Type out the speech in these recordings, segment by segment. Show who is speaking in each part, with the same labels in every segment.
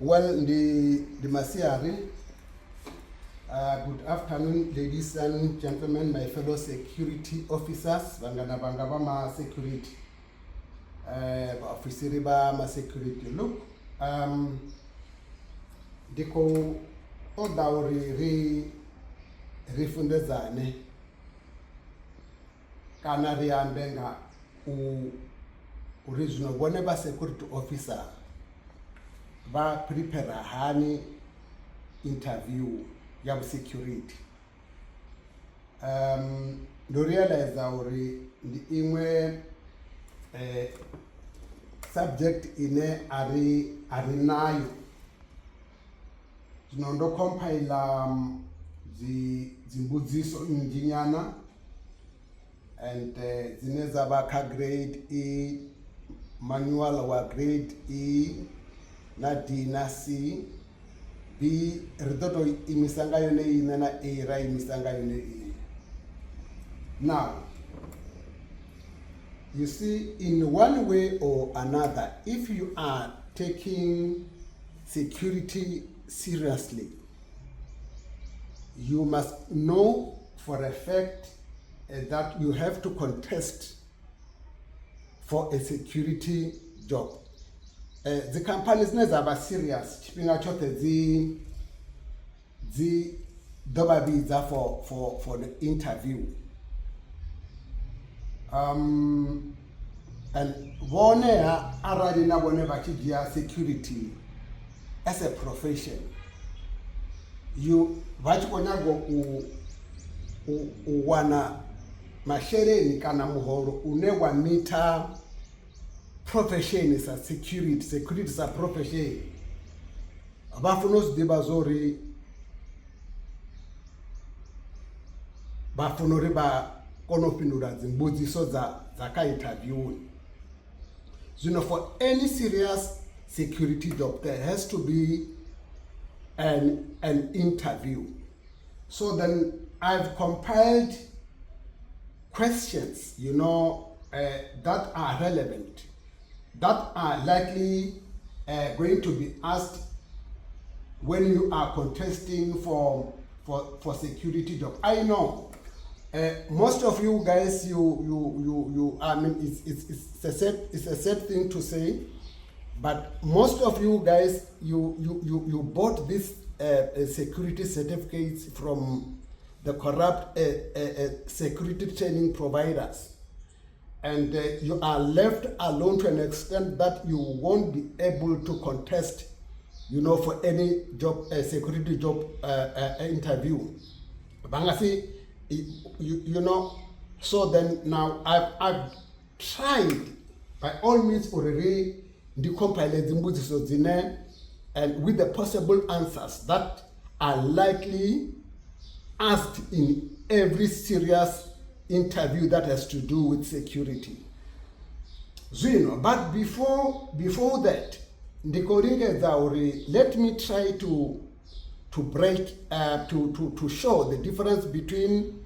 Speaker 1: Well, the Masiari, good afternoon, ladies and gentlemen, my fellow security officers, Bangana Bangabama security, officer ma security. Look, diko odawri rifundezane kana riambenga original whenever security officer ba prepare hani interview ya security do realize uri ndi imwe subject ine ari nayo zinondo compile zimbudziso injinyana and zineza baka grade E manual wa grade E na D na C B ridoto imisanga yone ine na A ra imisanga yone E. Now you see, in one way or another, if you are taking security seriously, you must know for a fact that you have to contest for a security job. The companies nezaba serious chipinga chote zi dobabiza for the interview. And one already na one bachigia security as a profession. You vachikonyago wana mashereni kana muhoro unewa mita profession is a security is a profession. Bafunos debazori bafunori ba konopinura zimbudziso za interview. You know, for any serious security job there has to be an interview. So then I've compiled questions, you know, that are relevant, that are likely going to be asked when you are contesting for security job. I know most of you guys, you I mean, it's a sad thing to say, but most of you guys, you bought this security certificates from the corrupt security training providers, and you are left alone to an extent that you won't be able to contest, you know, for any job, security job interview. Bangasi, you know, so then now I've tried by all means already decompile the mbudziso zine and with the possible answers that are likely asked in every serious interview that has to do with security. So, you know, but before that, let me try to break to show the difference between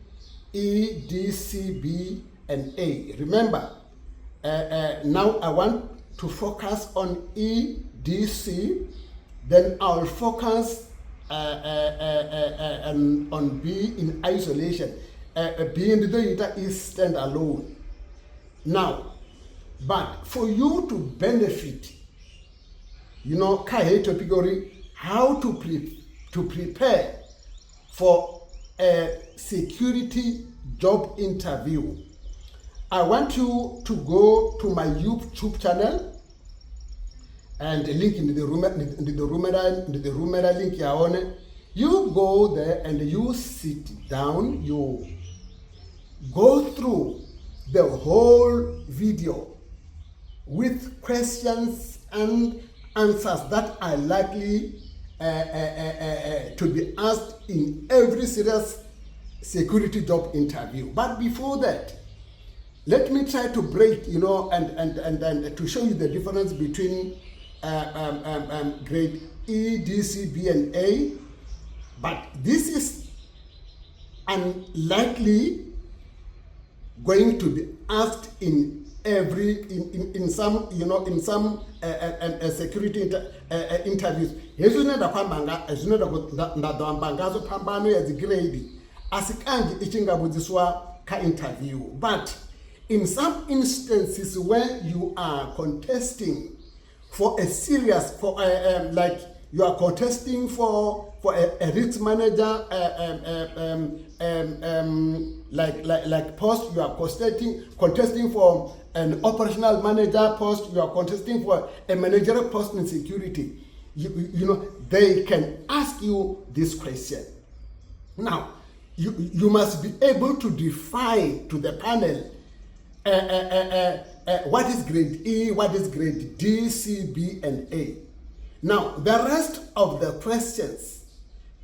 Speaker 1: E, D, C, B, and A. Remember, now I want to focus on E, D, C, then I'll focus on B in isolation. B in the data is standalone. Now, but for you to benefit, you know, how to prepare for a security job interview, I want you to go to my YouTube channel and the link in the room link here on. You go there and you sit down, you go through the whole video with questions and answers that are likely to be asked in every serious security job interview. But before that, let me try to break, you know, and to show you the difference between grade E, D, C, B, and A. But this is unlikely going to be asked in in some security interviews. Yesu nenda kwambanga ezinoda ndadwamba zo pambano ya grade asikangi ichingabudziswa ka interview. But in some instances where you are contesting for a serious like you are contesting for a risk manager like post, you are contesting for an operational manager post, you are contesting for a managerial post in security, you know, they can ask you this question. Now you must be able to define to the panel what is grade E, what is grade D, C, B, and A. Now, the rest of the questions,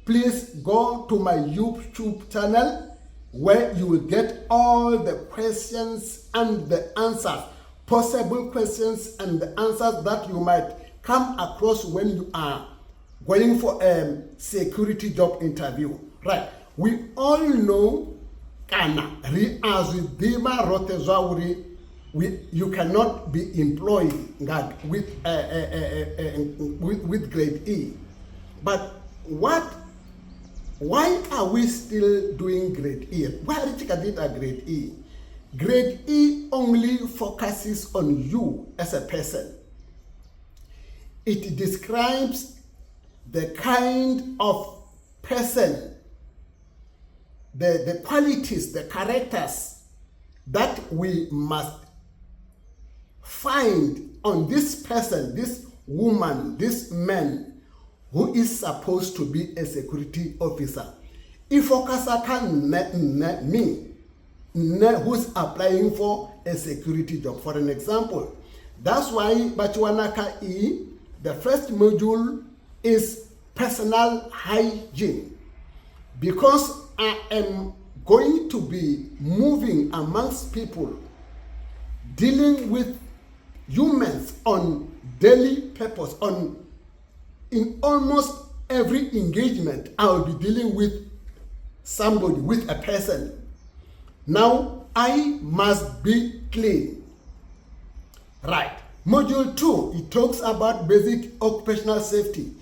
Speaker 1: please go to my YouTube channel where you will get all the questions and the answers, possible questions and the answers that you might come across when you are going for a security job interview. Right. We all know kana as with Bima Rotezawuri, you cannot be employed with grade E. But why are we still doing grade E? Why did you get a grade E? Grade E only focuses on you as a person. It describes the kind of person, the qualities, the characters that we must find on this person, this woman, this man who is supposed to be a security officer. If me who's applying for a security job, for an example, that's why Bachuanaka E, the first module is personal hygiene, because I am going to be moving amongst people, dealing with humans on daily purpose. In almost every engagement, I will be dealing with somebody, with a person. Now I must be clean. Right. Module 2, it talks about basic occupational safety.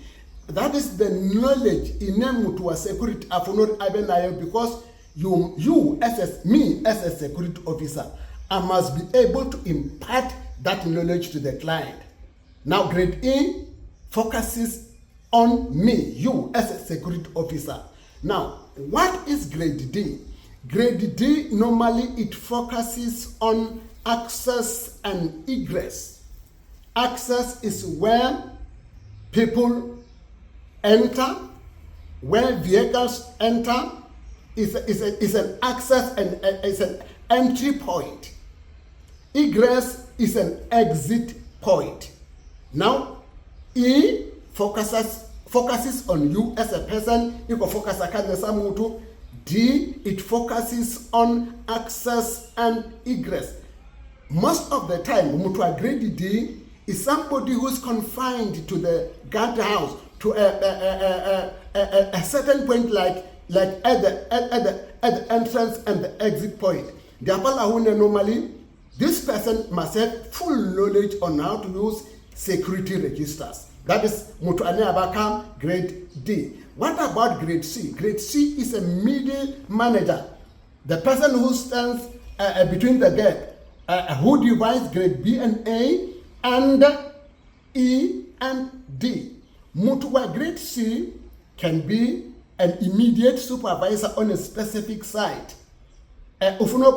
Speaker 1: That is the knowledge in to security because you as me as a security officer, I must be able to impart that knowledge to the client. Now grade E focuses on me, you as a security officer. Now, what is grade D? Grade D, normally it focuses on access and egress. Access is where people enter, where vehicles enter, is an access and is an entry point. Egress is an exit point. Now, E focuses on you as a person. D, it focuses on access and egress. Most of the time, grade D is somebody who's confined to the guardhouse, to a certain point, like at the entrance and the exit point. Normally, this person must have full knowledge on how to use security registers. That is grade D. What about grade C? Grade C is a middle manager, the person who stands between the gap, who divides grade B and A and E and D. Grade C can be an immediate supervisor on a specific site. Una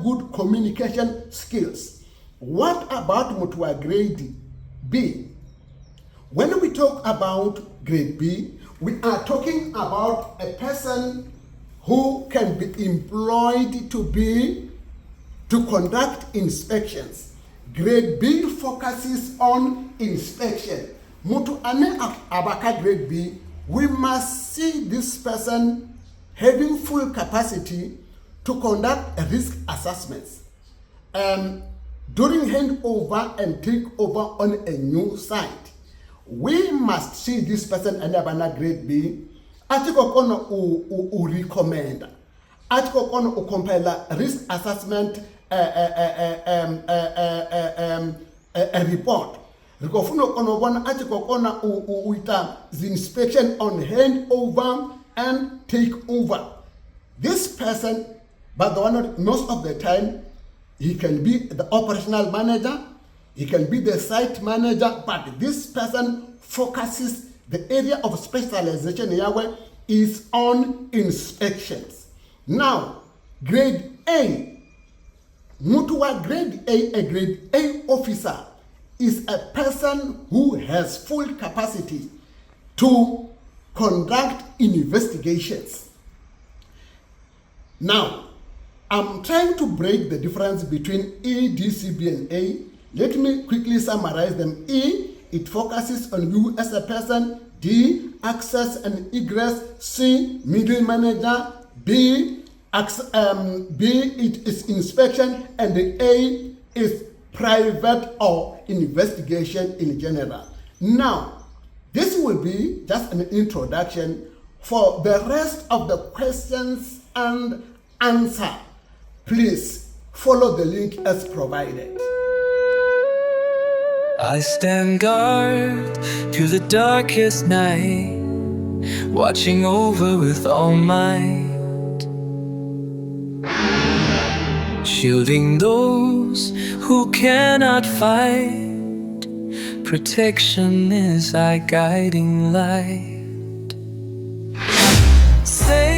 Speaker 1: good communication skills. What about grade B? When we talk about grade B, we are talking about a person who can be employed to conduct inspections. Grade B focuses on inspection. Mutu ane abaka grade B, we must see this person having full capacity to conduct risk assessments. During handover and takeover on a new site, we must see this person and abana grade B. Atiko kono u recommend. Atiko kono u compile risk assessment a report. Rikofuna kono bona ati kokona uita the inspection on handover and take over. This person, but the one most of the time, he can be the operational manager, he can be the site manager, but this person focuses the area of specialization here is on inspections. Now, grade A, Mutua grade A grade A officer is a person who has full capacity to conduct investigations. Now, I'm trying to break the difference between E, D, C, B, and A. Let me quickly summarize them. E, it focuses on you as a person. D, access and egress. C, middle manager. B, it is inspection. And the A is private or investigation in general. Now, this will be just an introduction. For the rest of the questions and answer, please follow the link as provided.
Speaker 2: I stand guard through the darkest night, watching over with all might, shielding those who cannot fight. Protection is our guiding light. Say